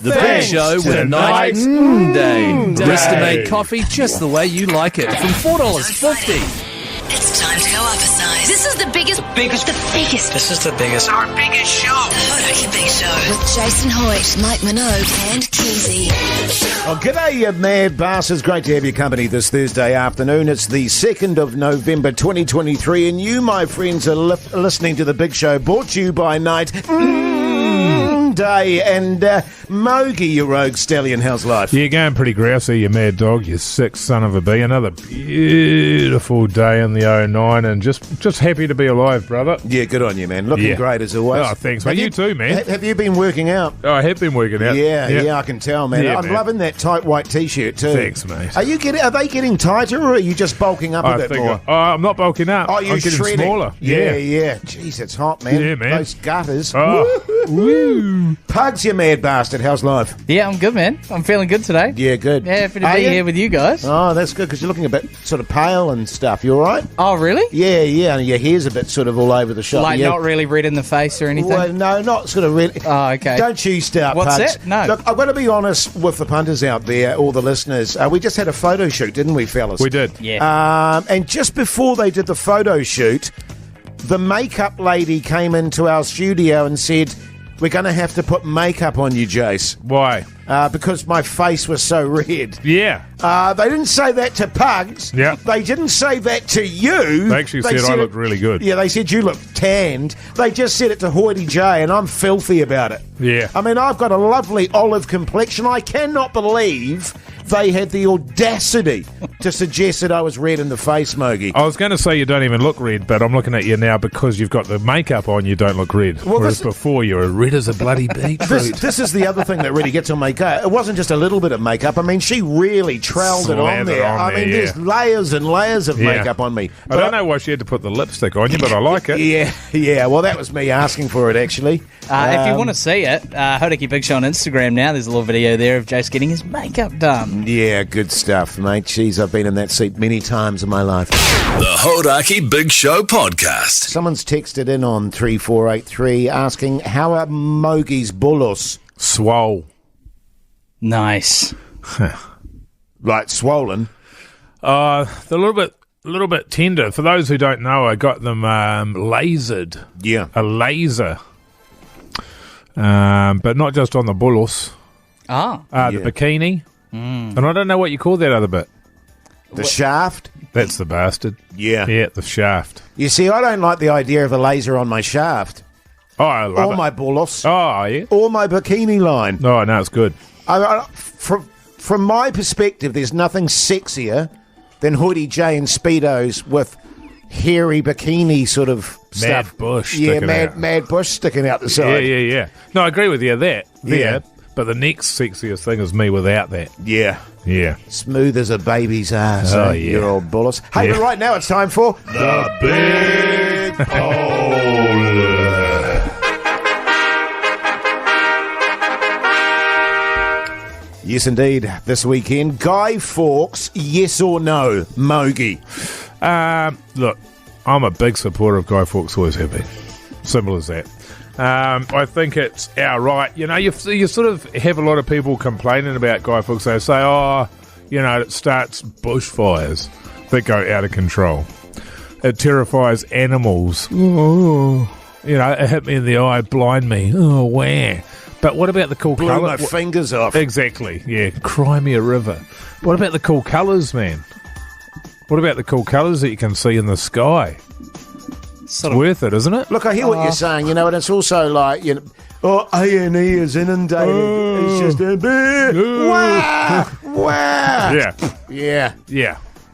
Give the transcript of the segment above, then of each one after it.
The Big Show with a nice day. Custom-made coffee just the way you like it. From $4.50. It's time to go up a size. This is the biggest. This is the biggest. Our biggest show. The Hodaki Big Show. With Jason Hoyt, Mike Minogue, and Keezy. Oh, g'day, you mad bastards. Great to have your company this Thursday afternoon. It's the 2nd of November 2023, and you, my friends, are listening to The Big Show, brought to you by Night Day. And Mogi, you rogue stallion, how's life? You're going pretty grousey, you mad dog, you sick son of a bee. Another beautiful day in the 09, and just happy to be alive, brother. Yeah, good on you, man. Looking great as always. Oh, thanks, mate. You too, man. Have you been working out? Oh, I have been working out. Yeah, I can tell, man. Yeah, I'm man. loving that tight white T-shirt too. Thanks, mate. Are they getting tighter, or are you just bulking up a bit more? I'm not bulking up. Oh, you're I'm getting shredding. smaller. Yeah. Jeez, it's hot, man. Yeah, man. Those gutters. Oh, woo. Pugs, you mad bastard. How's life? Yeah, I'm good, man. I'm feeling good today. Yeah, good. Yeah, happy to Are be you? here with you guys. Oh, that's good, because you're looking a bit sort of pale and stuff. You all right? Oh, really? Yeah, and your hair's a bit sort of all over the shop. Like yeah. not really red in the face or anything? Well, no, not sort of really. Oh, okay. Don't you start, What's Pugs. that? No. Look, I've got to be honest with the punters out there, all the listeners. We just had a photo shoot, didn't we, fellas? We did. Yeah. And just before they did the photo shoot, the makeup lady came into our studio and said, "We're going to have to put makeup on you, Jace." Why? Because my face was so red. Yeah. They didn't say that to Pugs. Yeah. They didn't say that to you. They actually said I looked really good. Yeah, they said you looked tanned. They just said it to Hoity J, and I'm filthy about it. Yeah. I mean, I've got a lovely olive complexion. I cannot believe they had the audacity to suggest that I was red in the face, Mogi. I was going to say you don't even look red, but I'm looking at you now because you've got the makeup on, you don't look red. Well, Whereas before you were red as a bloody beetroot. This is the other thing that really gets on my gut. It wasn't just a little bit of makeup. I mean, she really troweled it on Slathered there. on I mean, there, there's layers and layers of Yeah. makeup on me. I don't know why she had to put the lipstick on you, but I like it. Yeah. Well, that was me asking for it, actually. If you want to see it, Hodaki Big Show on Instagram now. There's a little video there of Jace getting his makeup done. Yeah, good stuff, mate. Jeez, I've been in that seat many times in my life. The Hodaki Big Show podcast. Someone's texted in on 3483 asking, how are Mogi's bulls? Swole. Nice. Like swollen? They're a little bit tender. For those who don't know, I got them lasered. Yeah. A laser. But not just on the bulls. Ah. The bikini. And I don't know what you call that other bit. The shaft? That's the bastard. Yeah. Yeah, the shaft. You see, I don't like the idea of a laser on my shaft. Oh, I love Or it. my bulls. Oh, yeah. Or my bikini line. Oh, no, it's good. From my perspective, there's nothing sexier than Hoodie J and Speedos with hairy bikini sort of Mad stuff. bush Yeah, sticking out. mad bush sticking out the side. Yeah. No, I agree with you there. Yeah. But the next sexiest thing is me without that. Yeah. Yeah. Smooth as a baby's ass. Oh, eh, yeah. Your old bullets. Hey, Yeah. but right now it's time for The Big Poll. Yes, indeed. This weekend, Guy Fawkes, yes or no, Mogi? Look, I'm a big supporter of Guy Fawkes, always have been. Simple as that. I think it's our right. You know, you sort of have a lot of people complaining about Guy Fawkes. They say, it starts bushfires that go out of control. It terrifies animals. Oh, it hit me in the eye, blind me. Oh, wow. But what about the cool Blew colour? my fingers off. Exactly, yeah. Cry me a river. What about the cool colours, man? What about the cool colours that you can see in the sky? It's worth it, isn't it? Look, I hear what you're saying, and it's also like, A&E is inundated. It's just a bit. Wow. Yeah.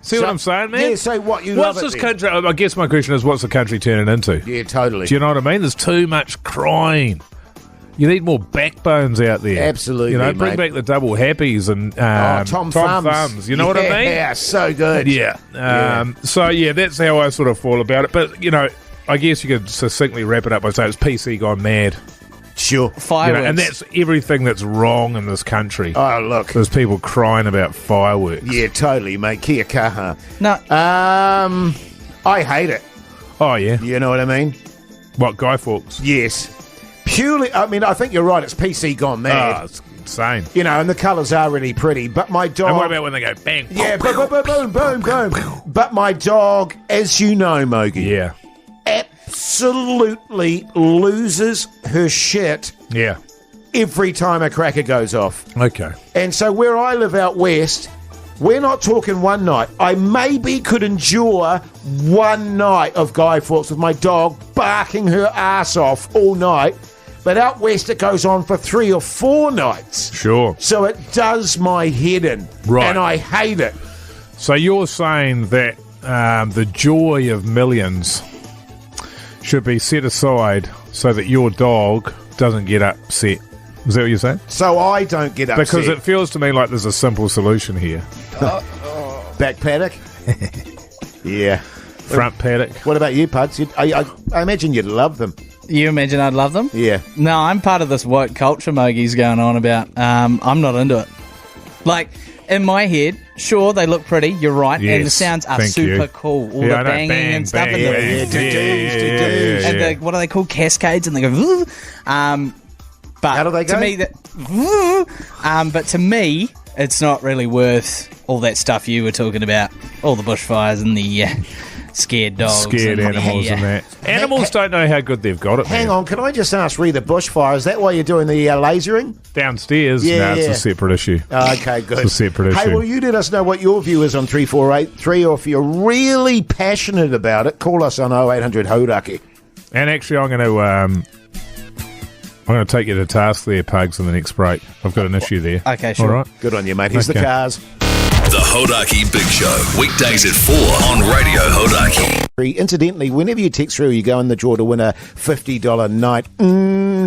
See what I'm saying, man? Yeah, so what, you what's love it this then? country? I guess my question is, what's the country turning into? Yeah, totally. Do you know what I mean? There's too much crying. You need more backbones out there. Absolutely, bring mate. back the double happies and Tom Thumbs. You know what I mean? Yeah, so good. Yeah. So, that's how I sort of feel about it. But, I guess you could succinctly wrap it up by saying it's PC gone mad. Sure. Fireworks. And that's everything that's wrong in this country. Oh, look. There's people crying about fireworks. Yeah, totally, mate. Kia kaha. No. I hate it. Oh, yeah. You know what I mean? What, Guy Fawkes? Yes. purely, I mean, I think you're right. It's PC gone mad. Oh, it's insane. You know, and the colours are really pretty. But my dog... And what about when they go bang? Yeah, boom, boom, boom, boom, boom. But my dog, as you know, Mogi, Yeah. absolutely loses her shit Yeah. every time a cracker goes off. Okay. And so where I live out west, we're not talking one night. I maybe could endure one night of Guy Fawkes with my dog barking her ass off all night. But out west it goes on for 3 or 4 nights. Sure. So it does my head in. Right. And I hate it. So you're saying that the joy of millions should be set aside so that your dog doesn't get upset. Is that what you're saying? So I don't get upset. Because it feels to me like there's a simple solution here. Back paddock? Yeah. Front paddock. What about you, Puds? I imagine you'd love them. You imagine I'd love them? Yeah. No, I'm part of this woke culture Mogi's going on about. I'm not into it. Like, in my head, sure, they look pretty, you're right, and the Yes, sound are thank super you. cool. All Yeah, the I know, banging bang, and stuff. bang, And yeah, and the, what are they called? Cascades, and they go. Woo. But How do they go? To me, but to me, it's not really worth all that stuff you were talking about, all the bushfires and the scared dogs, Scared and animals and that. Animals don't know how good they've got it, Hang man. on, can I just ask, re the bushfire, is that why you're doing the lasering? Downstairs? Yeah, No, it's yeah. a separate issue. Okay, good. It's a separate Hey, issue. well, you let us know what your view is on 3483, or if you're really passionate about it, call us on 0800 Hodaki. And actually, I'm going to take you to task there, Pugs, in the next break. I've got an issue there. Okay, sure. All right. Good on you, mate. Here's the Okay. cars. The Hodaki Big Show. Weekdays at 4 on Radio Hodaki. Incidentally, whenever you text through, you go in the draw to win a $50 night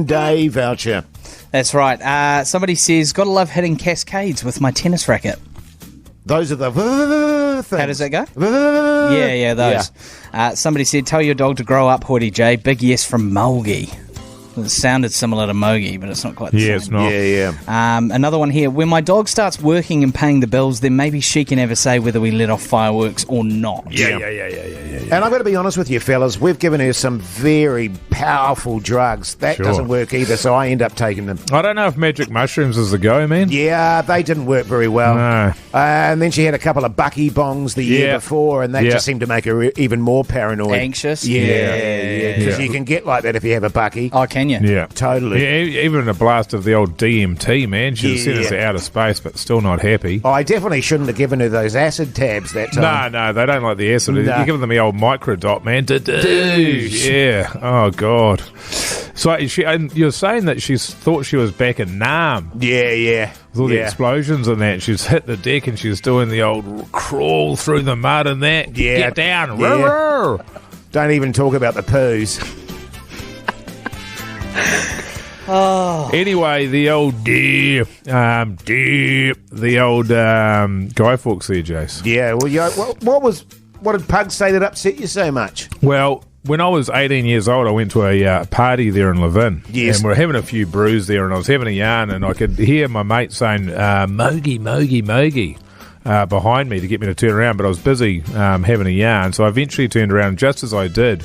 day voucher. That's right. Somebody says, gotta love hitting cascades with my tennis racket. Those are the things. How does that go? Yeah, those. Somebody said, tell your dog to grow up, Hoity J. Big yes from Mulgi. It sounded similar to Mogi, but it's not quite the same. Yeah, it's not. Yeah. Another one here. When my dog starts working and paying the bills, then maybe she can have a say whether we let off fireworks or not. Yeah. And I've got to be honest with you, fellas, we've given her some very powerful drugs. That Sure. doesn't work either, so I end up taking them. I don't know if magic mushrooms is the go, man. Yeah, they didn't work very well. No. And then she had a couple of Bucky bongs the year Yeah. before, and that Yeah. just seemed to make her even more paranoid. Anxious? Yeah. Because Yeah. you can get like that if you have a Bucky. Oh, can you? Yeah. Totally. Yeah, even a blast of the old DMT, man. She'd Yeah. sent us to outer space, but still not happy. I definitely shouldn't have given her those acid tabs that time. No, they don't like the acid. Nah. You give them the old microdot, man. Yeah. Oh, God. So and you're saying that she thought she was back in Nam Yeah. with all the explosions and that. She's hit the deck and she's doing the old crawl through the mud and that. Yeah. Get down. Yeah. Roar. Don't even talk about the poos. Anyway, the old the old Guy Fawkes there, Jace. Yeah, well, what did Pug say that upset you so much? Well, when I was 18 years old, I went to a party there in Levin. Yes. And we were having a few brews there, and I was having a yarn, and I could hear my mate saying, Mogi, behind me to get me to turn around, but I was busy having a yarn, so I eventually turned around, and just as I did,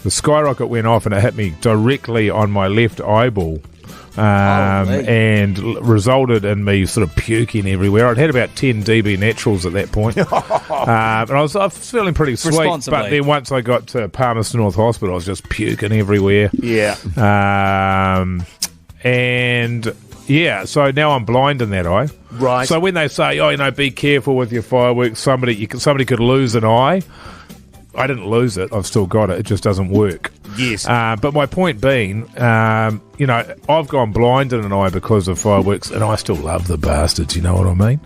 the skyrocket went off, and it hit me directly on my left eyeball. And resulted in me sort of puking everywhere. I'd had about 10 dB naturals at that point. And I was feeling pretty sweet. Responsibly. But then once I got to Palmerston North Hospital, I was just puking everywhere. Yeah. And yeah, so now I'm blind in that eye. Right. So when they say, be careful with your fireworks, somebody could lose an eye. I didn't lose it. I've still got it. It just doesn't work. Yes. But my point being, I've gone blind in an eye because of fireworks, and I still love the bastards, you know what I mean?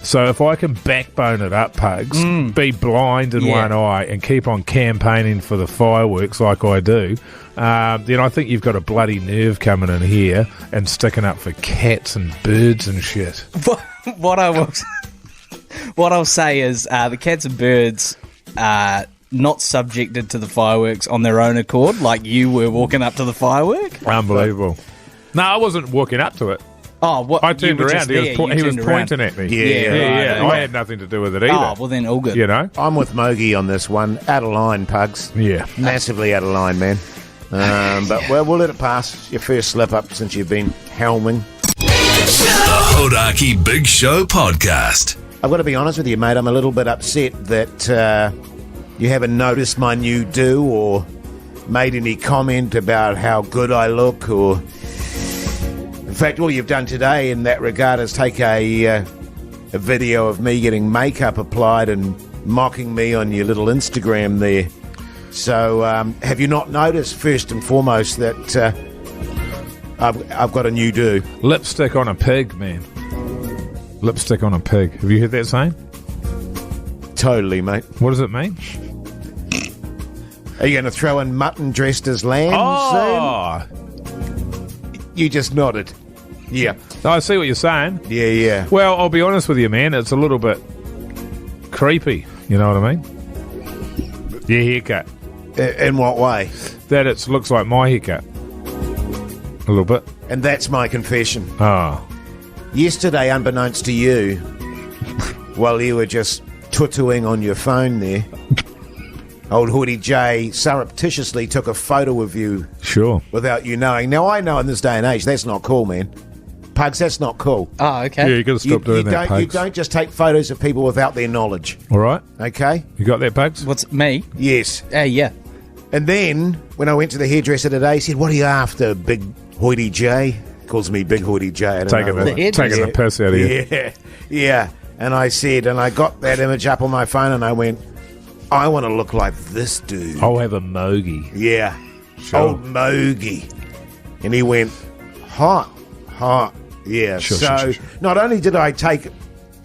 So if I can backbone it up, Pugs, be blind in one eye and keep on campaigning for the fireworks like I do, then I think you've got a bloody nerve coming in here and sticking up for cats and birds and shit. What I'll say is the cats and birds are not subjected to the fireworks on their own accord, like you were walking up to the firework. Unbelievable. No, I wasn't walking up to it. Oh, what? I turned you were around. just He was, there, he you was turned around. pointing at me. Yeah, I had nothing to do with it either. Oh, well then, all good. You know? I'm with Mogi on this one. Out of line, Pugs. Yeah. Massively out of line, man. But we'll let it pass. Your first slip up since you've been helming. The Hodaki Big Show podcast. I've got to be honest with you, mate. I'm a little bit upset that you haven't noticed my new do or made any comment about how good I look, or in fact, all you've done today in that regard is take a video of me getting makeup applied and mocking me on your little Instagram there. So have you not noticed, first and foremost, that I've got a new do? Lipstick on a pig, man. Lipstick on a pig. Have you heard that saying? Totally, mate. What does it mean? Are you going to throw in mutton dressed as lamb soon? You just nodded. Yeah. I see what you're saying. Yeah. Well, I'll be honest with you, man. It's a little bit creepy. You know what I mean? Your haircut. In what way? That it looks like my haircut. A little bit. And that's my confession. Oh. Yesterday, unbeknownst to you, while you were just tutuing on your phone there, old Hoodie J surreptitiously took a photo of you. Sure. Without you knowing. Now, I know in this day and age, that's not cool, man. Pugs, that's not cool. Oh, okay. Yeah, you got to stop doing that, Pugs. You don't just take photos of people without their knowledge. All right. Okay? You got that, Pugs? What's me? Yes. Yeah. And then, when I went to the hairdresser today, he said, "What are you after, Big Hoodie J?" Calls me Big Hoodie J. I don't Taking know. the piss out of you. Yeah. And I said, and I got that image up on my phone, and I went, I want to look like this dude. I'll have a mogie. Yeah. Sure. Old Mogie. And he went, hot. Yeah. Sure. Not only did I take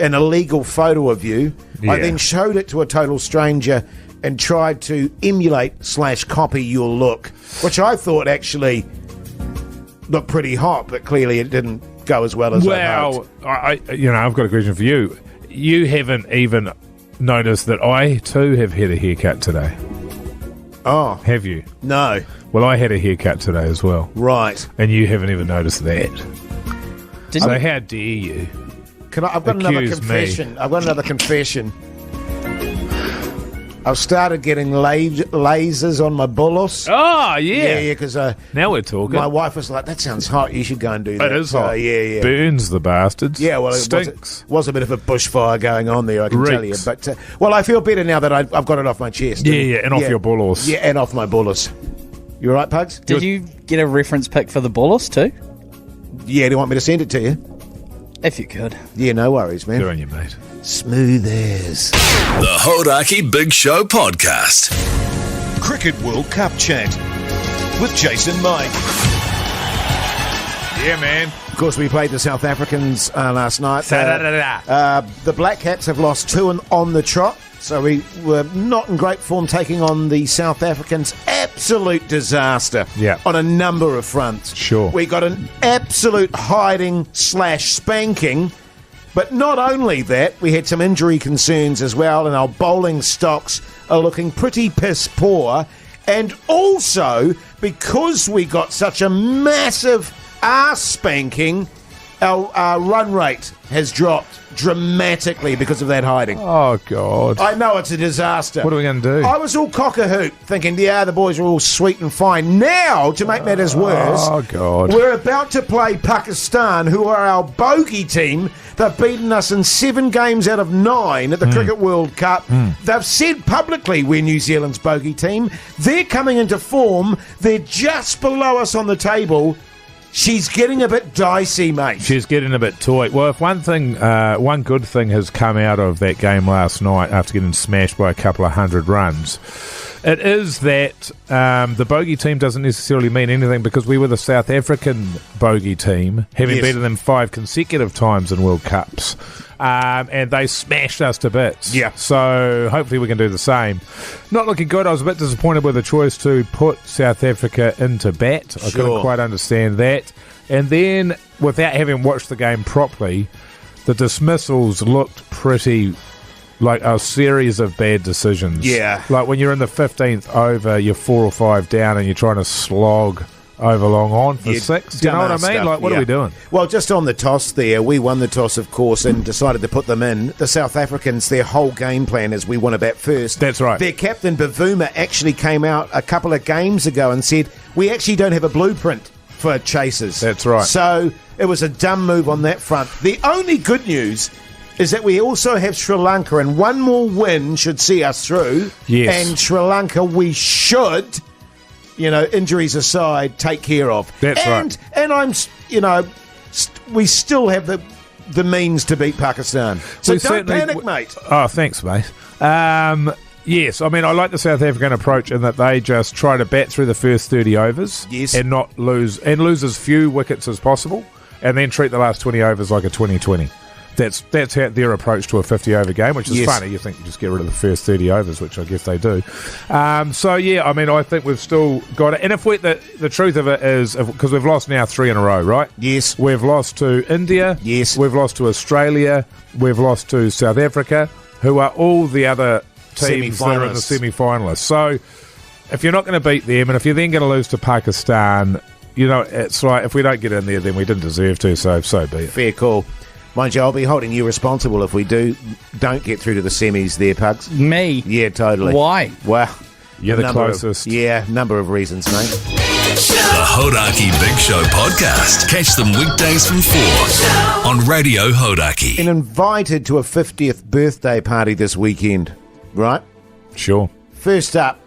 an illegal photo of you, I Yeah. then showed it to a total stranger and tried to emulate/copy your look, which I thought actually looked pretty hot, but clearly it didn't go as well as I hoped. I've got a question for you. You haven't even noticed that I too have had a haircut today. Oh, Have you? no. Well, I had a haircut today as well, Right. and you haven't even noticed that. Did So you? how dare you? I've got another Accuse me. confession. I've got another confession. I've started getting lasers on my bulls. Oh, Yeah, because Now we're talking. my wife was like, "That sounds hot. You should go and do that." It is So, hot. yeah. Burns the bastards. Yeah, well, it stinks. was a bit of a bushfire going on there, I can tell you. Reeks. But, I feel better now that I've got it off my chest. Yeah, and off your bulls. Yeah, and off my bulls. You all right, Pugs? Did you get a reference pic for the Bullis too? Yeah, do you want me to send it to you? If you could. Yeah, no worries, man. Good on you, mate. Smooth as. The Hodaki Big Show podcast. Cricket World Cup chat with Jason Mike. Yeah, man. Of course, we played the South Africans last night. Da-da-da-da. The Black Caps have lost 2 on the trot, so we were not in great form taking on the South Africans. Absolute disaster on a number of fronts. Sure. We got an absolute hiding/spanking, but not only that, we had some injury concerns as well, and our bowling stocks are looking pretty piss poor. And also, because we got such a massive arse spanking, our run rate has dropped dramatically because of that hiding. Oh, God. I know it's a disaster. What are we going to do? I was all cock-a-hoot, thinking, the boys are all sweet and fine. Now, to make matters worse, Oh, God. we're about to play Pakistan, who are our bogey team. They've beaten us in 7 games out of 9 at the Cricket World Cup. They've said publicly we're New Zealand's bogey team. They're coming into form. They're just below us on the table. She's getting a bit dicey, mate. She's getting a bit toy. Well, if one good thing has come out of that game last night after getting smashed by a couple of 100 runs, it is that the bogey team doesn't necessarily mean anything, because we were the South African bogey team, having beaten them 5 consecutive times in World Cups. And they smashed us to bits. Yeah. So hopefully we can do the same. Not looking good. I was a bit disappointed with the choice to put South Africa into bat. I couldn't quite understand that. And then, without having watched the game properly, the dismissals looked pretty like a series of bad decisions. Yeah. Like when you're in the 15th over, you're 4 or 5 down and you're trying to slog over long on for Yeah, 6. You know what I dumbass mean? stuff, Like, what yeah. are we doing? Well, just on the toss there, we won the toss, of course, and decided to put them in. The South Africans, their whole game plan is we want to bat first. That's right. Their captain, Bavuma, actually came out a couple of games ago and said, we actually don't have a blueprint for chasers. That's right. So it was a dumb move on that front. The only good news is that we also have Sri Lanka, and one more win should see us through. Yes. And Sri Lanka, we should, injuries aside, take care of. That's right. And I'm, we still have the means to beat Pakistan. So We don't certainly- panic, mate. Oh, thanks, mate. Yes, I mean, I like the South African approach in that they just try to bat through the first 30 overs Yes. and not lose as few wickets as possible, and then treat the last 20 overs like a 20-20. That's how their approach to a 50-over game, which is Yes. funny. You think you just get rid of the first 30 overs, which I guess they do. So, yeah, I mean, I think we've still got it. And if the truth of it is, because we've lost now 3 in a row, right? Yes. We've lost to India. Yes. We've lost to Australia. We've lost to South Africa, who are all the other teams that are in the semi-finalists. So if you're not going to beat them, and if you're then going to lose to Pakistan, it's like, if we don't get in there, then we didn't deserve to, so be it. Fair call. Mind you, I'll be holding you responsible if we don't get through to the semis there, Pugs. Me? Yeah, totally. Why? Well, You're a the number closest. Number of reasons, mate. The Hodaki Big Show podcast. Catch them weekdays from 4 on Radio Hodaki. Been invited to a 50th birthday party this weekend, right? Sure. First up,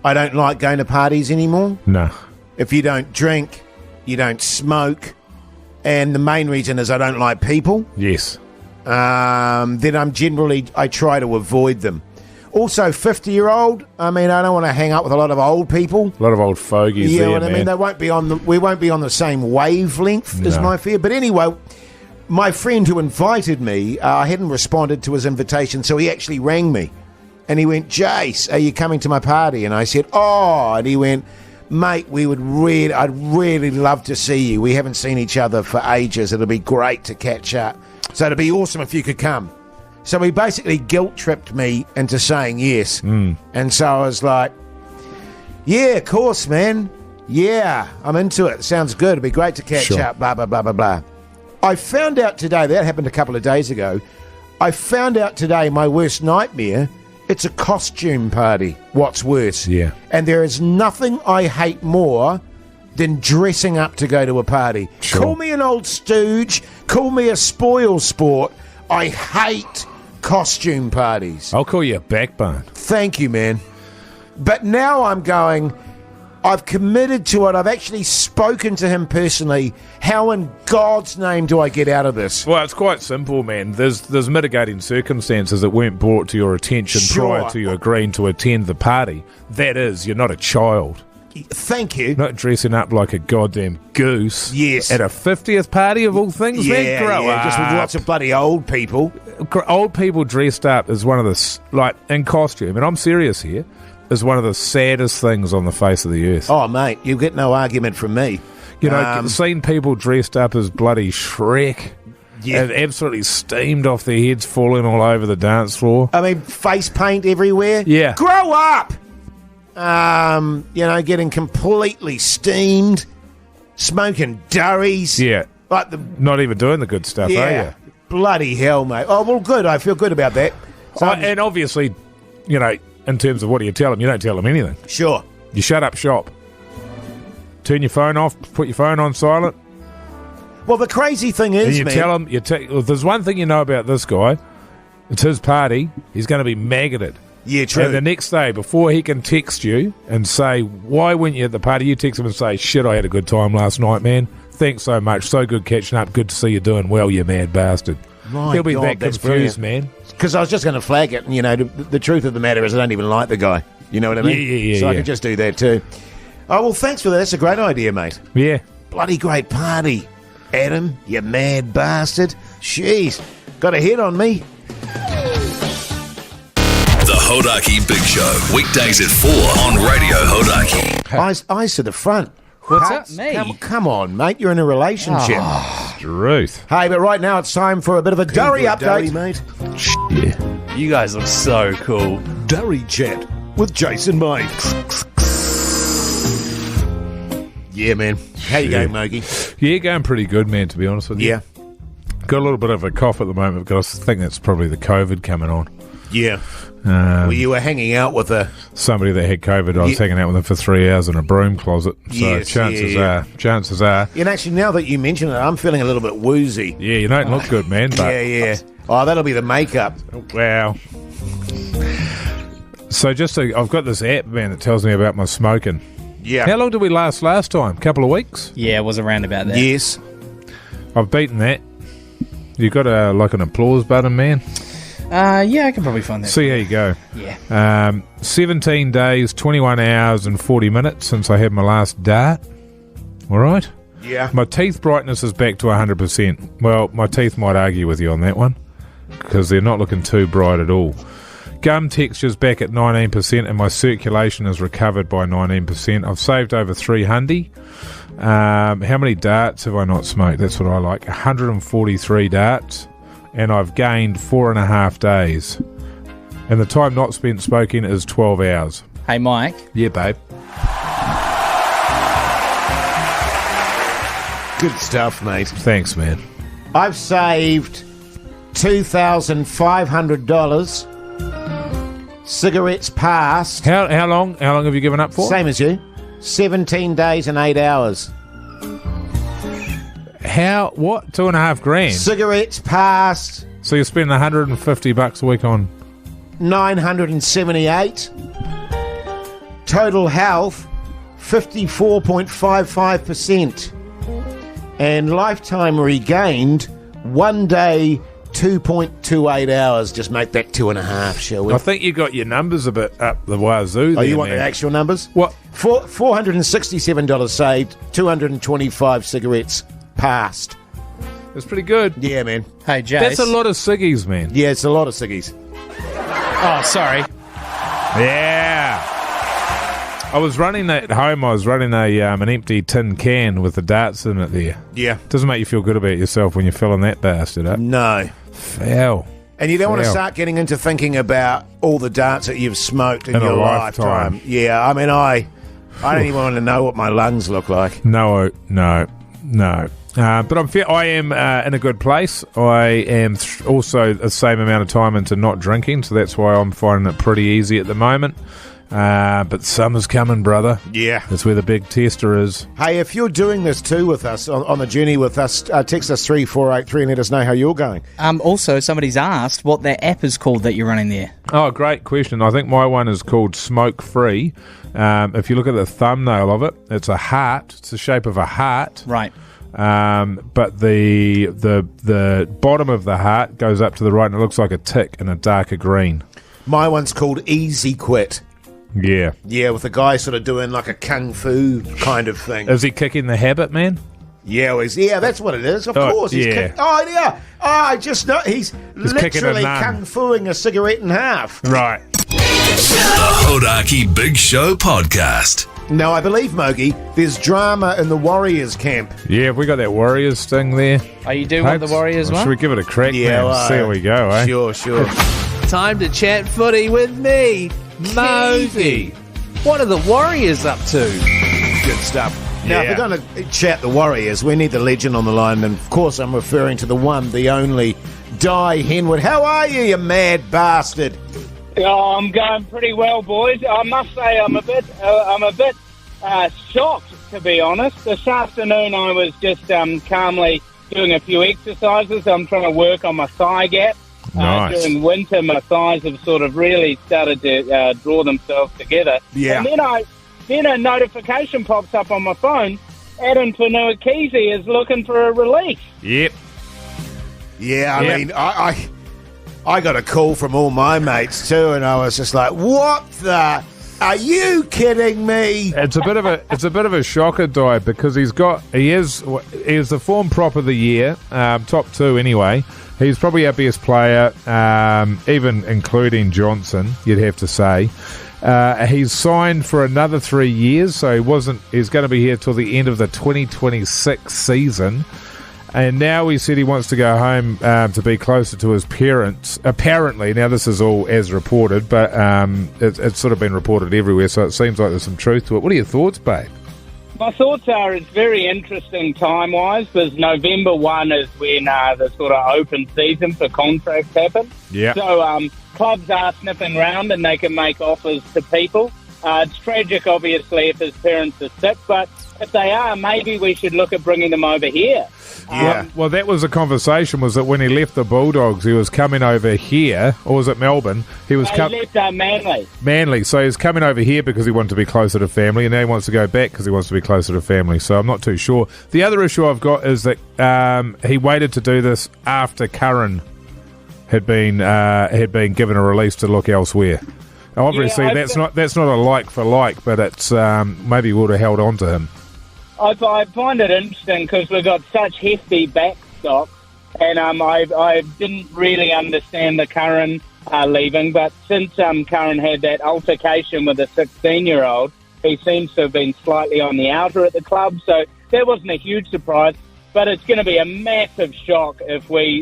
I don't like going to parties anymore. No. If you don't drink, you don't smoke, and the main reason is I don't like people, Yes. then I try to avoid them. Also, 50-year-old, I mean, I don't want to hang out with a lot of old people. A lot of old fogies You there, know what I mean? man. We won't be on the same wavelength, is No. my fear. But anyway, my friend who invited me, I hadn't responded to his invitation, so he actually rang me. And he went, Jace, are you coming to my party? And I said, oh. And he went, mate, I'd really love to see you. We haven't seen each other for ages. It'll be great to catch up. So it'd be awesome if you could come. So he basically guilt-tripped me into saying yes. And so I was like, yeah, of course, man. Yeah, I'm into it. Sounds good. It'd be great to catch Sure. up, blah, blah, blah, blah, blah. I found out today, that happened a couple of days ago, I found out today my worst nightmare, it's a costume party. What's worse? Yeah. And there is nothing I hate more than dressing up to go to a party. Sure. Call me an old stooge, call me a spoil sport. I hate costume parties. I'll call you a backbone. Thank you, man. But now I'm going, I've committed to it. I've actually spoken to him personally. How in God's name do I get out of this? Well, it's quite simple, man. There's mitigating circumstances that weren't brought to your attention Sure. prior to you agreeing to attend the party. That is, you're not a child. Thank you. Not dressing up like a goddamn goose. Yes. At a 50th party of all things, man. Grow up. just with lots of bloody old people. Old people dressed up is one of the, in costume, and I'm serious here, is one of the saddest things on the face of the earth. Oh, mate, you get no argument from me. You know, seeing people dressed up as bloody Shrek, Yeah. and absolutely steamed off their heads, falling all over the dance floor. I mean, face paint everywhere. Yeah. Grow up! Getting completely steamed, smoking durries. Yeah. Like the Not even doing the good stuff, are yeah, you? bloody hell, mate. Oh well, good. I feel good about that. So And obviously, in terms of what do you tell them, you don't tell them anything. sure. You shut up shop. Turn your phone off, put your phone on silent, Well, the crazy thing and is, you man, tell them, if there's one thing you know about this guy, it's his party, he's going to be maggoted. yeah, true. And the next day, before he can text you and say, why weren't you at the party, you text him and say, shit, I had a good time last night, man. Thanks so much. So good catching up. Good to see you doing well, you mad bastard. My He'll be God, that that's confused, brilliant. man. Because I was just going to flag it, and the truth of the matter is, I don't even like the guy. You know what I mean? Yeah, So I yeah. could just do that too. Oh well, thanks for that. That's a great idea, mate. Yeah. Bloody great party, Adam. You mad bastard. Jeez, got a hit on me. The Hodaki Big Show. Weekdays at 4 on Radio Hodaki. Eyes to the front. What's Hugs. up, me? Come on, mate. You're in a relationship. Truth. Hey, but right now it's time for a bit of a Durry update. mate. Yeah. You guys look so cool. Durry Chat with Jason Mike. Yeah, man. How you going, Mogi? Yeah, going pretty good, man, to be honest with you. Yeah. Got a little bit of a cough at the moment because I think that's probably the COVID coming on. Yeah. Well, you were hanging out with somebody that had COVID. I was hanging out with them for 3 hours in a broom closet. So Yes, chances yeah. are. And actually, now that you mention it, I'm feeling a little bit woozy. Yeah, you don't look good, man. But Yeah. Oh, that'll be the makeup. Wow. So I've got this app, man, that tells me about my smoking. Yeah. How long did we last time? Couple of weeks? Yeah, it was around about that. Yes. I've beaten that. You got an applause button, man? Yeah, I can probably find that. See how you go. Yeah. 17 days, 21 hours and 40 minutes since I had my last dart. All right? Yeah. My teeth brightness is back to 100%. Well, my teeth might argue with you on that one because they're not looking too bright at all. Gum texture's back at 19% and my circulation is recovered by 19%. I've saved over 300. How many darts have I not smoked? That's what I like. 143 darts. And I've gained 4.5 days. And the time not spent smoking is 12 hours. Hey, Mike. Yeah, babe. Good stuff, mate. Thanks, man. I've saved $2,500. Cigarettes passed. How long have you given up for? Same as you. 17 days and 8 hours. What? 2.5 grand? Cigarettes passed. So you're spending $150 a week on 978. Total health 54.55%. And lifetime regained 1 day 2.28 hours. Just make that 2.5, shall we? I think you got your numbers a bit up the wazoo. Oh, you want the actual numbers? What? $467 saved, 225 cigarettes passed. That's pretty good. Yeah, man. Hey, Jace. That's a lot of ciggies, man. Yeah, it's a lot of ciggies. Oh, sorry. Yeah. I was running an empty tin can with the darts in it there. Yeah. Doesn't make you feel good about yourself when you're filling that bastard up. No. Foul. And you don't want to start getting into thinking about all the darts that you've smoked in In a your lifetime. Yeah, I mean, I don't even want to know what my lungs look like. No. But I am in a good place. I am also the same amount of time into not drinking, so that's why I'm finding it pretty easy at the moment. But summer's coming, brother. Yeah. That's where the big tester is. Hey, if you're doing this too with us, on the journey with us, text us 3483 and let us know how you're going. Also, somebody's asked what that app is called that you're running there. Oh, great question. I think my one is called Smoke Free. If you look at the thumbnail of it, it's a heart. It's the shape of a heart. Right. But the bottom of the heart goes up to the right and it looks like a tick in a darker green. My one's called Easy Quit. Yeah. Yeah, with the guy sort of doing like a kung fu kind of thing. Is he kicking the habit, man? Yeah, that's what it is. Of course. He's yeah. Oh, yeah. Oh, I just know. He's literally a nun. kung-fuing a cigarette in half. Right. The Hodaki Big Show Podcast. No, I believe, Mogi, there's drama in the Warriors camp. Yeah, we got that Warriors thing there. Are you doing with the Warriors one? Should we give it a crack, Yeah, man? well, See how we go, eh? Sure. Time to chat footy with me, Mosey. What are the Warriors up to? Good stuff. Now, if we're going to chat the Warriors, we need the legend on the line, and of course I'm referring to the one, the only, Dai Henwood. How are you mad bastard? Oh, I'm going pretty well, boys. I must say I'm a bit shocked, to be honest. This afternoon I was just calmly doing a few exercises. I'm trying to work on my thigh gap. Nice. During winter, my thighs have sort of really started to draw themselves together. Yeah. And then a notification pops up on my phone. Adam Fanuakese is looking for a release. Yep. Yeah, I mean, I got a call from all my mates too, and I was just like, "What the? Are you kidding me?" It's a bit of a shocker, Di, because he is the form prop of the year, top two anyway. He's probably our best player, even including Johnson, you'd have to say. He's signed for another 3 years, so he's going to be here till the end of the 2026 season. And now he said he wants to go home to be closer to his parents. Apparently, now this is all as reported, but it's sort of been reported everywhere, so it seems like there's some truth to it. What are your thoughts, babe? My thoughts are it's very interesting time-wise because November 1 is when the sort of open season for contracts happen. Yeah. So clubs are sniffing around and they can make offers to people. It's tragic, obviously, if his parents are sick, but if they are, maybe we should look at bringing them over here. Yeah. Well, that was the conversation, was that when he left the Bulldogs, he was coming over here, or was it Melbourne? He was He left Manly. Manly, so he's coming over here because he wanted to be closer to family, and now he wants to go back because he wants to be closer to family, so I'm not too sure. The other issue I've got is that he waited to do this after Curran had been given a release to look elsewhere. Obviously, that's not a like for like, but it's maybe would have held on to him. I find it interesting because we've got such hefty backstock, and I didn't really understand the Curran leaving, but since Curran had that altercation with a 16-year-old, he seems to have been slightly on the outer at the club, so that wasn't a huge surprise, but it's going to be a massive shock if we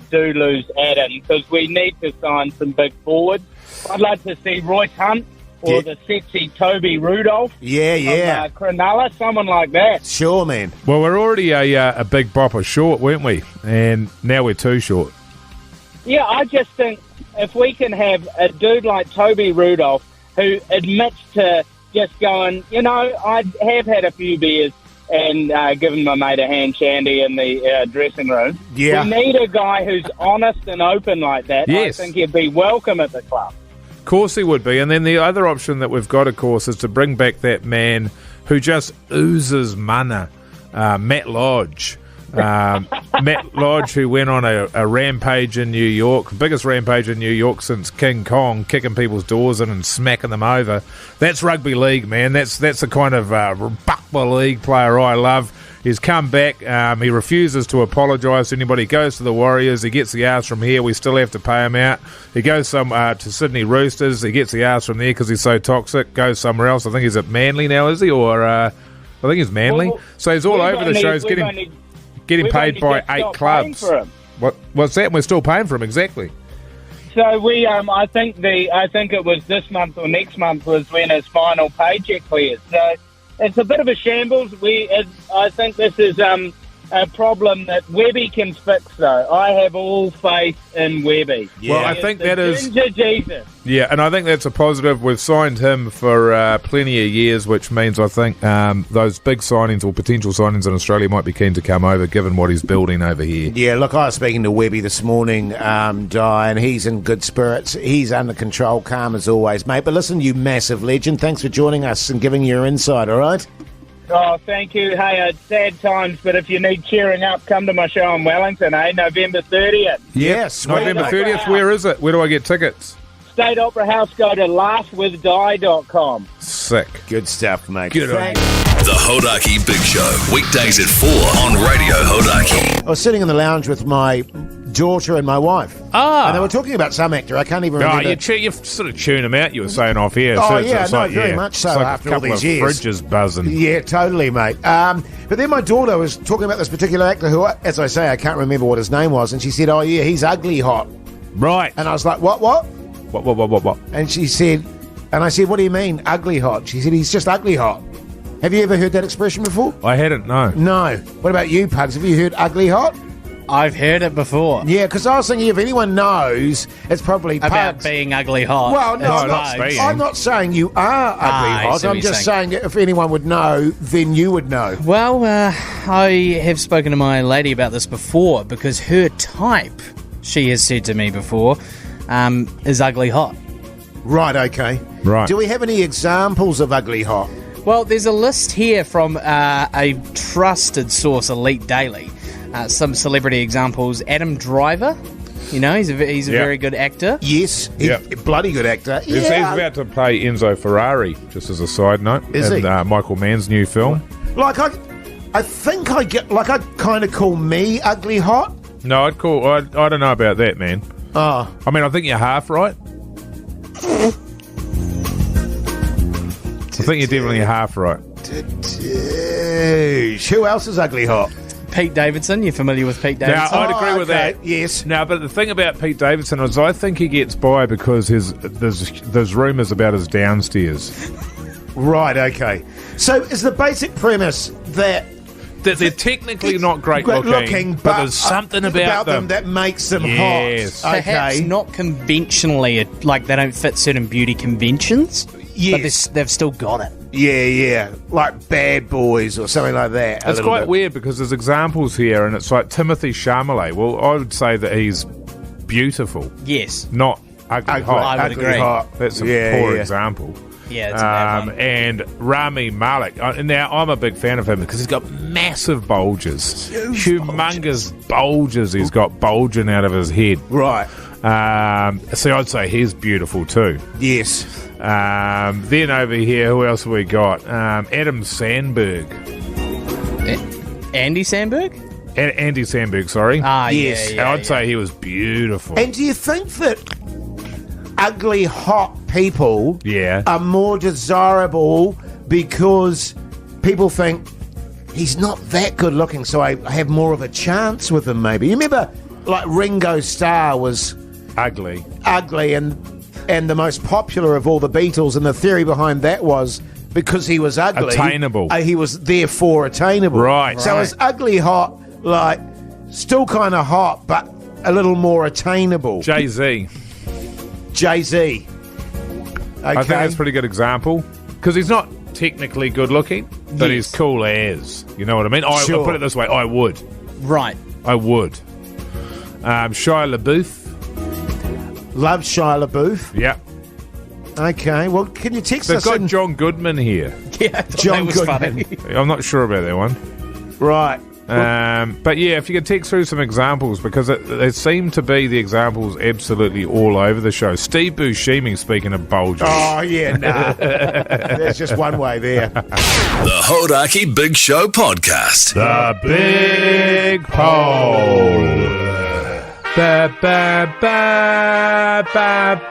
do lose Adam, because we need to sign some big forwards. I'd like to see Royce Hunt or the sexy Toby Rudolph. Yeah. Cronulla, someone like that. Sure, man. Well, we're already a big bopper short, weren't we? And now we're too short. Yeah, I just think if we can have a dude like Toby Rudolph who admits to just going, I have had a few beers and given my mate a hand shandy in the dressing room. Yeah. We need a guy who's honest and open like that. Yes. I think he'd be welcome at the club. Of course he would be. And then the other option that we've got, of course, is to bring back that man who just oozes mana, Matt Lodge. Matt Lodge, who went on a rampage in New York, biggest rampage in New York since King Kong, kicking people's doors in and smacking them over. That's rugby league, man. That's the kind of rugby league player I love. He's come back. He refuses to apologise to anybody. He goes to the Warriors. He gets the arse from here. We still have to pay him out. He goes to Sydney Roosters. He gets the arse from there because he's so toxic. Goes somewhere else. I think he's at Manly now, is he? Or I think he's Manly. Well, so he's all over the show. He's getting paid by 8 clubs. What's that? We're still paying for him, exactly. So we, I think it was this month or next month was when his final paycheck cleared. So it's a bit of a shambles. I think this is a problem that Webby can fix, though. I have all faith in Webby. Yeah. Well, I think that is... Jesus. Yeah, and I think that's a positive. We've signed him for plenty of years, which means I think those big signings or potential signings in Australia might be keen to come over, given what he's building over here. Yeah, look, I was speaking to Webby this morning, Di, and he's in good spirits. He's under control, calm as always, mate. But listen, you massive legend, thanks for joining us and giving your insight, all right? Oh, thank you. Hey, it's sad times, but if you need cheering up, come to my show in Wellington, November 30th. Yes, November 30th, where is it? Where do I get tickets? State Opera House, go to laughwithdie.com. Sick. Good stuff, mate. Good on you. The Hodaki Big Show, weekdays at 4 on Radio Hodaki. I was sitting in the lounge with my daughter and my wife. And they were talking about some actor. I can't even remember. You sort of tune them out, you were saying off here. Oh, So yeah, it's no, like, very much so It's like after a all couple these of years. fridges buzzing. Yeah, totally, mate. But then my daughter was talking about this particular actor who, as I say, I can't remember what his name was, and she said, oh, yeah, he's ugly hot. Right. And I was like, what? What? And she said, and I said, what do you mean, ugly hot? She said, he's just ugly hot. Have you ever heard that expression before? I hadn't, no. No. What about you, Pugs? Have you heard ugly hot? I've heard it before. Yeah, because I was thinking if anyone knows, it's probably Pugs. About being ugly hot. Well, no, I'm not saying you are ugly hot. I'm just saying that if anyone would know, then you would know. Well, I have spoken to my lady about this before because her type, she has said to me before, is ugly hot. Right, okay. Right. Do we have any examples of ugly hot? Well, there's a list here from a trusted source, Elite Daily. Some celebrity examples. Adam Driver, he's a very good actor. Yes, bloody good actor. He's about to play Enzo Ferrari, just as a side note, in Michael Mann's new film. Like, I think I kind of call me ugly hot. No, I don't know about that, man. Oh. I mean, I think you're half right. I think you're definitely half right. Who else is ugly hot? Pete Davidson. You're familiar with Pete Davidson? Now, I'd agree with that. Yes. Now, but the thing about Pete Davidson is I think he gets by because there's rumours about his downstairs. Right, okay. So is the basic premise that They're technically not great looking, but there's something about them that makes them Yes. hot. Perhaps Okay. not conventionally, like they don't fit certain beauty conventions, Yes. but they've still got it. Yeah. Like Bad Boys or something like that. It's quite weird because there's examples here, and it's like Timothée Chalamet. Well, I would say that he's beautiful, Yes. not ugly hot. I would agree. Hot. That's a Yeah, poor yeah. example. Yeah, it's a bad one. And Rami Malek. Now, I'm a big fan of him because he's got massive bulges. Humongous bulges he's got bulging out of his head. Right. So I'd say he's beautiful too. Yes. Then over here, who else have we got? Adam Sandberg. Andy Samberg? Andy Samberg, sorry. Yes. Yeah, I'd say he was beautiful. And do you think that ugly, hot people are more desirable because people think he's not that good looking, so I have more of a chance with him, maybe? You remember, like, Ringo Starr was ugly and the most popular of all the Beatles, and the theory behind that was because he was ugly. Attainable. He was therefore attainable. Right. So is ugly hot, like, still kind of hot, but a little more attainable? Jay-Z. Jay-Z. Okay. I think that's a pretty good example because he's not technically good looking, but he's cool as. You know what I mean? Sure. I'll put it this way: I would. Right. I would. Shia LaBeouf. Love Shia LaBeouf. Yeah. Okay. Well, can you text They've us got in? John Goodman here. Yeah, I thought John that was Goodman. funny. I'm not sure about that one. Right. But yeah, if you could text through some examples, because they seem to be the examples absolutely all over the show. Steve Buscemi, speaking of bulges. Oh, yeah, nah. There's just one way there. The Hodaki Big Show Podcast. The Big Poll. Ba, ba, ba, ba,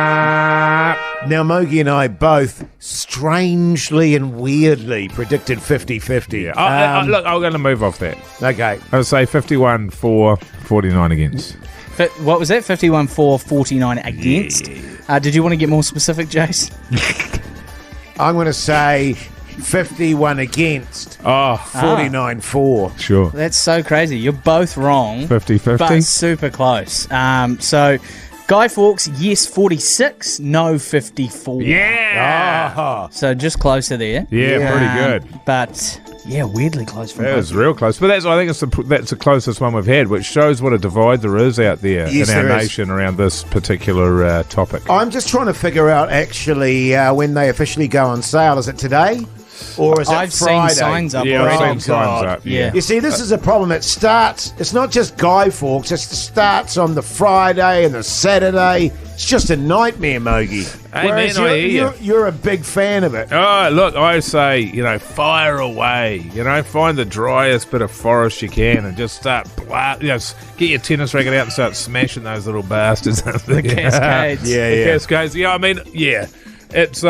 ba. Now, Mogi and I both strangely and weirdly predicted 50-50. Yeah. Look, I'm going to move off that. Okay. I'll say 51 for, 49 against. What was that? 51 for, 49 against. Did you want to get more specific, Jace? I'm going to say 51 against, 49 for. Sure. That's so crazy. You're both wrong. 50-50. But super close. So, Guy Fawkes, yes, 46. No, 54. Yeah. So, just closer there. Yeah, pretty good. But, yeah, weirdly close for That both. was real close. But I think that's the closest one we've had, which shows what a divide there is out there Yes, in our there is. nation around this particular topic. I'm just trying to figure out, actually, when they officially go on sale. Is it today? Or is it I've Friday? seen signs up Yeah, already. I've seen signs up. Yeah. You see, this is a problem. It starts, it's not just Guy Fawkes, it starts on the Friday and the Saturday. It's just a nightmare, Mogi. Hey, Whereas man, I hear you. you're a big fan of it. Oh, look, I say, fire away. Find the driest bit of forest you can and just start, get your tennis racket out and start smashing those little bastards. The Cascades. The Cascades. Yeah, I mean, yeah. It's,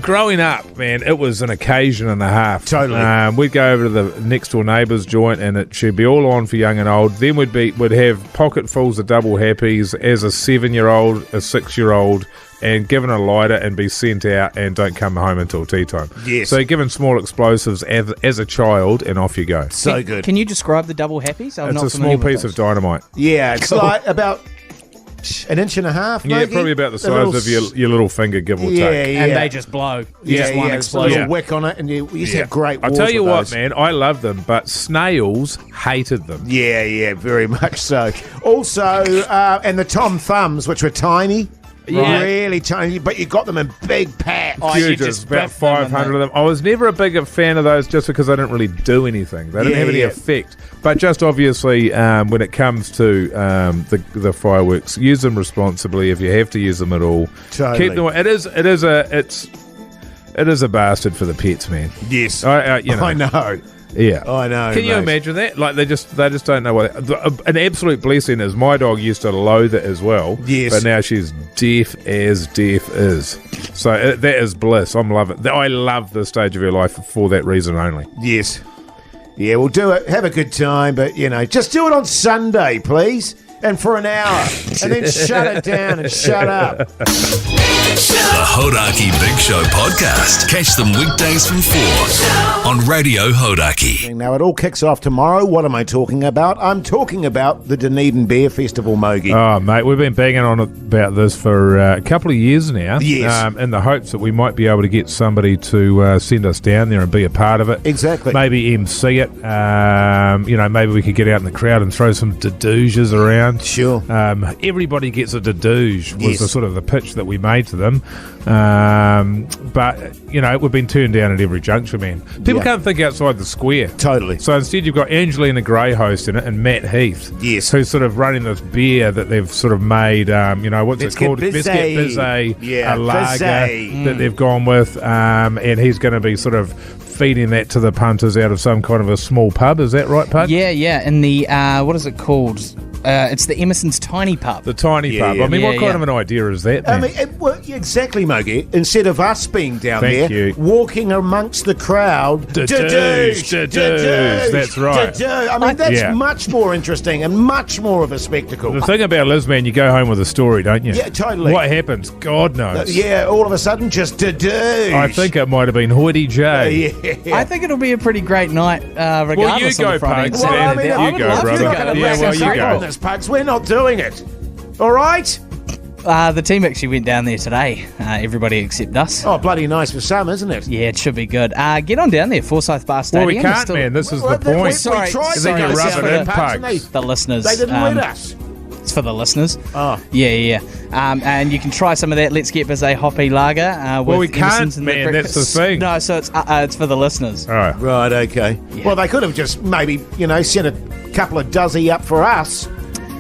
growing up, man, it was an occasion and a half. Totally. We'd go over to the next door neighbour's joint and it should be all on for young and old. Then we'd have pocketfuls of double happies as a 7-year-old, a 6-year-old, and given a lighter and be sent out and don't come home until tea time. Yes. So given small explosives as a child and off you go. So good. Can you describe the double happies? I'm It's not a familiar small with piece those. of dynamite. Yeah, it's like about an inch and a half, Yeah, maybe? probably about the A size little of your little finger, give or Yeah, take. yeah. And they just blow. Just one It's a explosion. little wick on it, and we used to have great I'll wars tell you with what, those. man, I love them, but snails hated them. Yeah, very much so. Also, and the Tom Thumbs, which were tiny. Yeah. Really tiny, but you got them in big packs. you Huge, just about biff them and 500 of them. I was never a big fan of those just because they didn't really do anything. They didn't Yeah, have any yeah. effect. But just obviously, when it comes to the fireworks, use them responsibly if you have to use them at all. Totally. Keep them. It is a bastard for the pets, man. Yes. I know. Yeah, I know. Can you mate. imagine that? Like they just don't know what. An absolute blessing is my dog used to loathe it as well. Yes. but now she's deaf as deaf is. So that is bliss. I'm loving. I love this stage of her life for that reason only. Yes. Yeah, we'll do it. Have a good time, but, just do it on Sunday, please. and for an hour, and then shut it down and shut up. The Hodaki Big Show podcast. Catch them weekdays from 4 on Radio Hodaki. Now, it all kicks off tomorrow. What am I talking about? I'm talking about the Dunedin Beer Festival, Mogi. Oh, mate, we've been banging on about this for a couple of years now. Yes. In the hopes that we might be able to get somebody to send us down there and be a part of it. Exactly. Maybe MC it. Maybe we could get out in the crowd and throw some dedouges around. Sure. Everybody gets a dedouge was Yes. the sort of the pitch that we made to them. But, we've been turned down at every juncture, man. People can't think outside the square. Totally. So instead you've got Angelina Gray hosting it and Matt Heath. Yes. Who's sort of running this beer that they've sort of made, what's Let's it called? Get Busy. Let's Get Busy. Yeah, a lager busy. that they've gone with. And he's going to be sort of feeding that to the punters out of some kind of a small pub. Is that right, Pug? Yeah. In the, what is it called? It's the Emerson's Tiny Pub. The Tiny Pub. yeah. I mean, Yeah, what kind yeah. of an idea is that, I man? mean, exactly, Mogi. Instead of us being down Thank there, you. walking amongst the crowd, Dedouge, that's right. I mean, that's Yeah. much more interesting and much more of a spectacle. The thing about Liz, man, you go home with a story, don't you? Yeah, totally. What happens? God knows. Yeah, all of a sudden, just dedouge. I think it might have been Hoity J. Yeah. I think it'll be a pretty great night, regardless Well, you of go, the Friday. Pugs, Well, I mean, You I would go, love brother. You're not going to Yeah, well, you go. on this, Pugs. We're not doing it. All right? The team actually went down there today. Everybody except us. Oh, bloody nice for some, isn't it? Yeah, it should be good. Get on down there, Forsyth Bar Well, Stadium. we It's can't, still- man. This is the We point. Sorry, tried then to you go rub down it there, in, Pugs, and Pugs. The listeners. They didn't let us. It's for the listeners. Oh. Yeah. And you can try some of that Let's Get Busy Hoppy Lager. Well, we with can't, Emerson's and man, that's the thing. No, so it's for the listeners. All right. Right, okay. Yeah. Well, they could have just maybe, sent a couple of dozy up for us.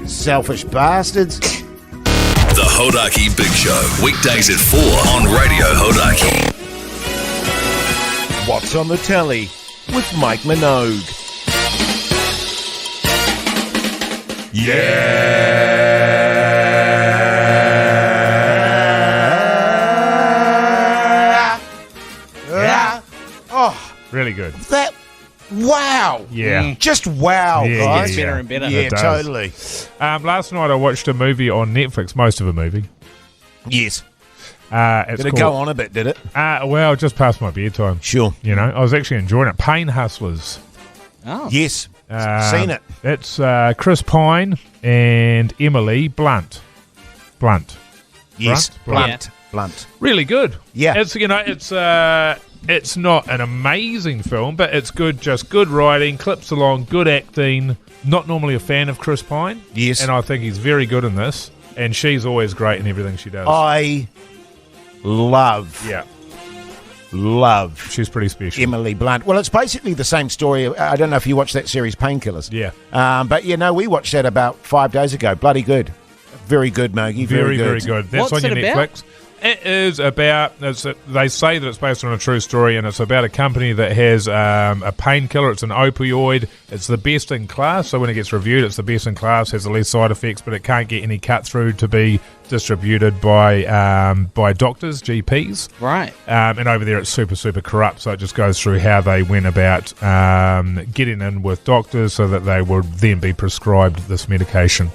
Selfish bastards. The Hodaki Big Show. Weekdays at 4 on Radio Hodaki. What's on the telly with Mike Minogue. Oh, Really good. that. Wow. Yeah. Just wow, Yeah, guys. Gets better and better. Yeah, It does. totally. Last night I watched a movie on Netflix, most of a movie. Yes. It's Did it go on a bit, did it? Well, just past my bedtime. Sure. I was actually enjoying it. Pain Hustlers. Oh. Yes. Seen it. It's Chris Pine and Emily Blunt. Yes. Blunt. Blunt. Really good. Yeah. It's not an amazing film, but it's good. Just good writing, clips along, good acting. Not normally a fan of Chris Pine. Yes. And I think he's very good in this. And she's always great in everything she does. I love She's pretty special. Emily Blunt. Well, it's basically the same story. I don't know if you watched that series, Painkillers. Yeah. But, we watched that about 5 days ago. Bloody good. Very good, Mogi. Very, very good. That's What's on your it about? Netflix. It is about, they say that it's based on a true story, and it's about a company that has a painkiller. It's an opioid. It's the best in class, so when it gets reviewed, it's the best in class, has the least side effects, but it can't get any cut through to be distributed by doctors, GPs. Right. And over there, it's super, super corrupt, so it just goes through how they went about getting in with doctors so that they would then be prescribed this medication.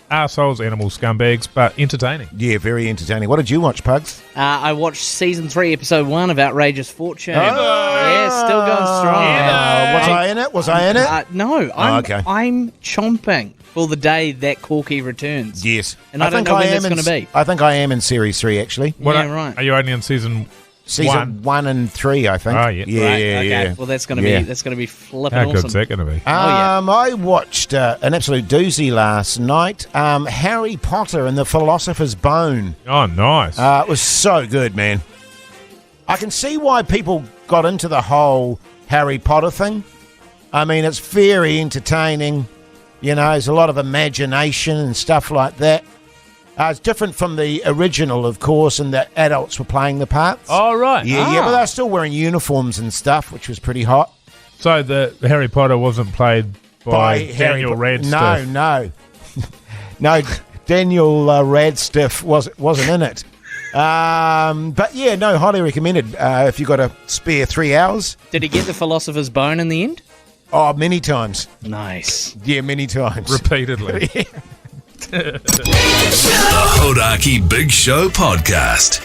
Arseholes, animal scumbags, but entertaining. Yeah, very entertaining. What did you watch, Pugs? I watched season 3, episode 1 of Outrageous Fortune. Oh! Yeah, still going strong. Was I in it? No, okay. I'm chomping for the day that Corky returns. Yes. And I don't know when that's am going to be. I think I am in Series 3, actually. Yeah, right. Are you only in season Season 1 and 3, I think. Oh, yeah. Yeah, Right, okay. yeah. Well, that's going to Yeah. be flipping How awesome. good's that going to be? yeah. I watched an absolute doozy last night. Harry Potter and the Philosopher's Bone. Oh, nice. It was so good, man. I can see why people got into the whole Harry Potter thing. I mean, it's very entertaining. There's a lot of imagination and stuff like that. It's different from the original, of course, and the adults were playing the parts. Oh, right. Yeah, but they're still wearing uniforms and stuff, which was pretty hot. So the Harry Potter wasn't played by Daniel Radcliffe. No. No, Daniel Radcliffe wasn't in it. But yeah, no, highly recommended if you've got a spare 3 hours. Did he get the Philosopher's Bone in the end? Oh, many times. Nice. Yeah, many times. Repeatedly. The Hodaki Big Show Podcast.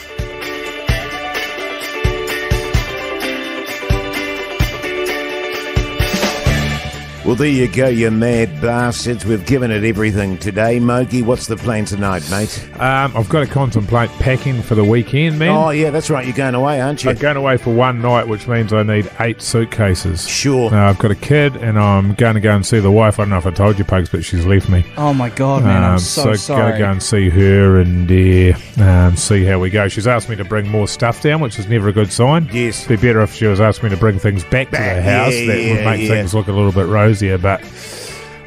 Well, there you go, you mad bastards. We've given it everything today. Mogi, what's the plan tonight, mate? I've got to contemplate packing for the weekend, man. Oh, yeah, that's right. You're going away, aren't you? I'm going away for one night, which means I need 8 suitcases. Sure. I've got a kid, and I'm going to go and see the wife. I don't know if I told you, Pugs, but she's left me. Oh, my God, man. I'm so sorry. Got to go and see her and see how we go. She's asked me to bring more stuff down, which is never a good sign. Yes. It'd be better if she was asking me to bring things back to the house. That would make things look a little bit rosier, but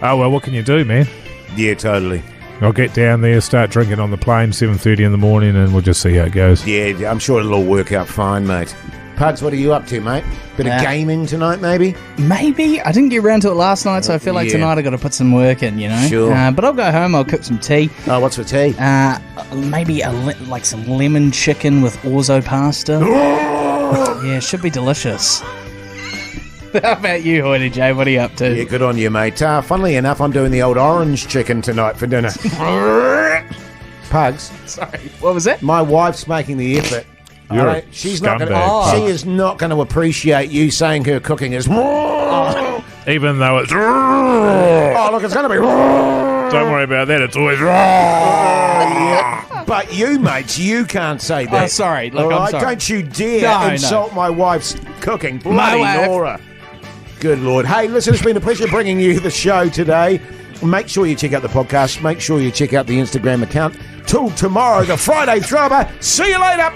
oh well, what can you do, man? Yeah, totally. I'll get down there, start drinking on the plane, 7:30 in the morning, and we'll just see how it goes. Yeah, I'm sure it'll all work out fine, mate. Pugs, what are you up to, mate? Bit of gaming tonight, maybe? Maybe. I didn't get around to it last night, so I feel like tonight I've got to put some work in, you know? Sure. But I'll go home, I'll cook some tea. Oh, what's for tea? Maybe like some lemon chicken with orzo pasta. Yeah, should be delicious. How about you, Hoity J? What are you up to? Yeah, good on you, mate. Funnily enough, I'm doing the old orange chicken tonight for dinner. Pugs. Sorry, what was that? My wife's making the effort. You're a she's not going scumbag, to. Pug. She is not going to appreciate you saying her cooking is. Even though it's... Oh, look, it's going to be. Don't worry about that, it's always... But you, mates, you can't say that. Oh, sorry. Look, All I'm right? sorry. Don't you dare insult my wife's cooking. Bloody wife. Nora. Good Lord. Hey, listen, it's been a pleasure bringing you the show today. Make sure you check out the podcast. Make sure you check out the Instagram account. Till tomorrow, the Friday Throbber. See you later.